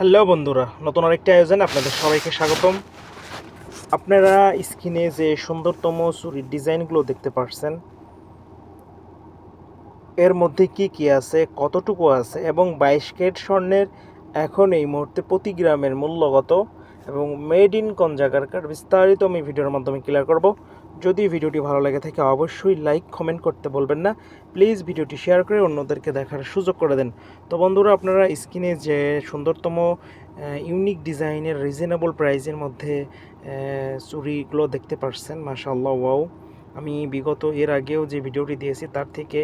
Hello বন্ধুরা, নতুন আরেকটি আয়োজনে আপনাদের সবাইকে স্বাগতম। আপনারা স্ক্রিনে যে সুন্দরতম চুরির ডিজাইনগুলো দেখতে পাচ্ছেন, এর মধ্যে কি কি আছে, কতটুকু আছে এবং 22 ক্যারেট স্বর্ণের এখন এই মুহূর্তে প্রতি গ্রামের মূল্য কত এবং মেড ইন কোন জায়গাকার বিস্তারিত আমি ভিডিওর মাধ্যমে ক্লিয়ার করব। যদি ভিডিওটি ভালো লাগে থাকে অবশ্যই লাইক কমেন্ট করতে বলবেন না। প্লিজ ভিডিওটি শেয়ার করে অন্যদেরকে দেখার সুযোগ করে দেন। তো বন্ধুরা, আপনারা স্ক্রিনে যে সুন্দরতম ইউনিক ডিজাইনের রিজনেবল প্রাইসের মধ্যে চুড়িগুলো দেখতে পাচ্ছেন, মাশাআল্লাহ ওয়াও। আমি বিগত এর আগেও যে ভিডিওটি দিয়েছি তার থেকে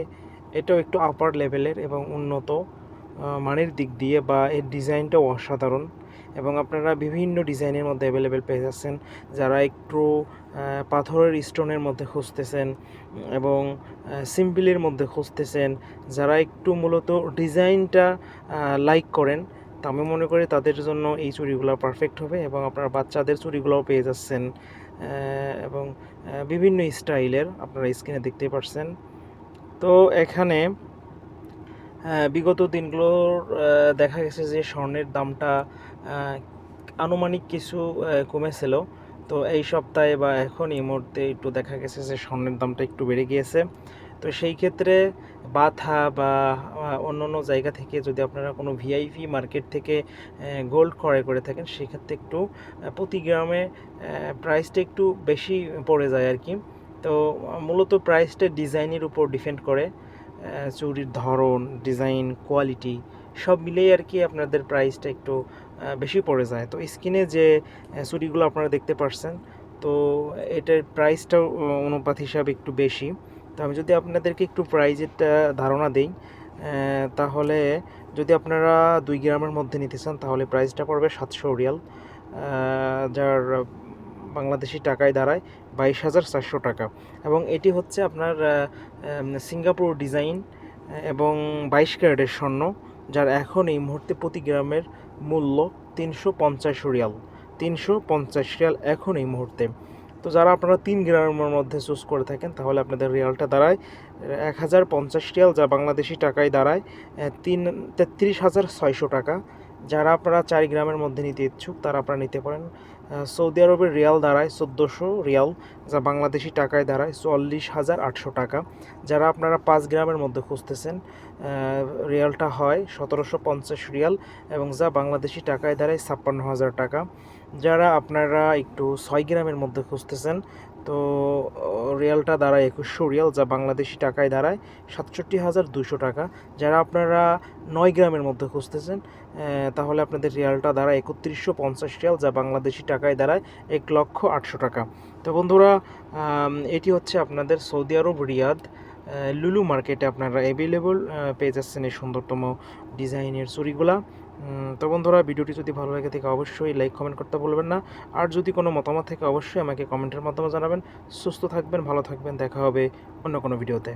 এটাও একটু আপার লেভেলের এবং উন্নত মানের দিক দিয়ে, বা এর ডিজাইনটাও অসাধারণ এবং আপনারা বিভিন্ন ডিজাইনের মধ্যে অ্যাভেলেবেল পেয়ে যাচ্ছেন। যারা একটু পাথরের স্টোনের মধ্যে খুঁজতেছেন এবং সিম্পলের মধ্যে খুঁজতেছেন, যারা একটু মূলত ডিজাইনটা লাইক করেন, তা আমি মনে করি তাদের জন্য এই চুড়িগুলো পারফেক্ট হবে। এবং আপনারা বাচ্চাদের চুড়িগুলোও পেয়ে যাচ্ছেন এবং বিভিন্ন স্টাইলের আপনারা স্ক্রিনে দেখতে পাচ্ছেন। তো এখানে বিগত দিনগুলোর দেখা গেছে যে স্বর্ণের দামটা আনুমানিক কিছু কমেছিল। তো এই সপ্তাহে বা এখন এই মুহূর্তে একটু দেখা গেছে যে স্বর্ণের দামটা একটু বেড়ে গিয়েছে। তো সেই ক্ষেত্রে বাথা বা অন্য অন্য জায়গা থেকে যদি আপনারা কোনো ভিআইপি মার্কেট থেকে গোল্ড ক্রয় করে থাকেন, সেক্ষেত্রে একটু প্রতি গ্রামে প্রাইসটা একটু বেশি পড়ে যায় আর কি। তো মূলত প্রাইসটা ডিজাইনের উপর ডিপেন্ড করে, চুড়ির ধরন, ডিজাইন, কোয়ালিটি সব মিলেই আর কি আপনাদের প্রাইসটা একটু বেশি পড়ে যায়। তো স্ক্রিনে যে চুড়িগুলো আপনারা দেখতে পাচ্ছেন, তো এটার প্রাইসটাও অনুপাত হিসাবে একটু বেশি। তো আমি যদি আপনাদেরকে একটু প্রাইজেরটা ধারণা দিই, তাহলে যদি আপনারা 2 গ্রামের মধ্যে নিতে চান তাহলে প্রাইসটা পড়বে 700 রিয়াল, যার বাংলাদেশি টাকায় দাঁড়ায় 22,400 টাকা। এবং এটি হচ্ছে আপনার সিঙ্গাপুর ডিজাইন এবং 22 ক্যারেটের স্বর্ণ, যার এখন এই মুহূর্তে প্রতি গ্রামের মূল্য 350 রিয়াল। 350 রিয়াল এখন এই মুহূর্তে। তো যারা আপনারা 3 গ্রামের মধ্যে চুজ করে থাকেন তাহলে আপনাদের রিয়ালটা দাঁড়ায় 1050 রিয়াল, যা বাংলাদেশি টাকায় দাঁড়ায় 33,600 টাকা। যারা আপনারা 4 গ্রামের মধ্যে নিতে ইচ্ছুক তারা আপনারা নিতে পারেন। সৌদি আরবের রিয়াল দাঁড়ায় 1400 রিয়াল, যা বাংলাদেশি টাকায় দাঁড়ায় 44,800 টাকা। যারা আপনারা 5 গ্রামের মধ্যে খুঁজতেছেন, রিয়ালটা হয় 1750 রিয়াল এবং যা বাংলাদেশি টাকায় দাঁড়ায় 56,000 টাকা। যারা আপনারা একটু 6 গ্রামের মধ্যে খুঁজতেছেন, তো রিয়ালটা দাঁড়ায় 2100 রিয়াল, যা বাংলাদেশি টাকায় দাঁড়ায় 67,200 টাকা। যারা আপনারা 9 গ্রামের মধ্যে খুঁজতেছেন, তাহলে আপনাদের রিয়ালটা দাঁড়ায় 3150 রিয়াল, যা বাংলাদেশি টাকায় দাঁড়ায় 1,08,000 টাকা। তো বন্ধুরা, এটি হচ্ছে আপনাদের সৌদি আরব রিয়াদ লুলু মার্কেটে আপনারা অ্যাভেলেবল পেয়ে যাচ্ছেন এই সুন্দরতম ডিজাইনের চুড়িগুলা। তো বন্ধুরা, ভিডিওটি যদি ভালো লাগে থাকে অবশ্যই লাইক কমেন্ট করতে ভুলবেন না। আর যদি কোনো মতামত থাকে অবশ্যই আমাকে কমেন্টের মাধ্যমে জানাবেন। সুস্থ থাকবেন, ভালো থাকবেন, দেখা হবে অন্য কোনো ভিডিওতে।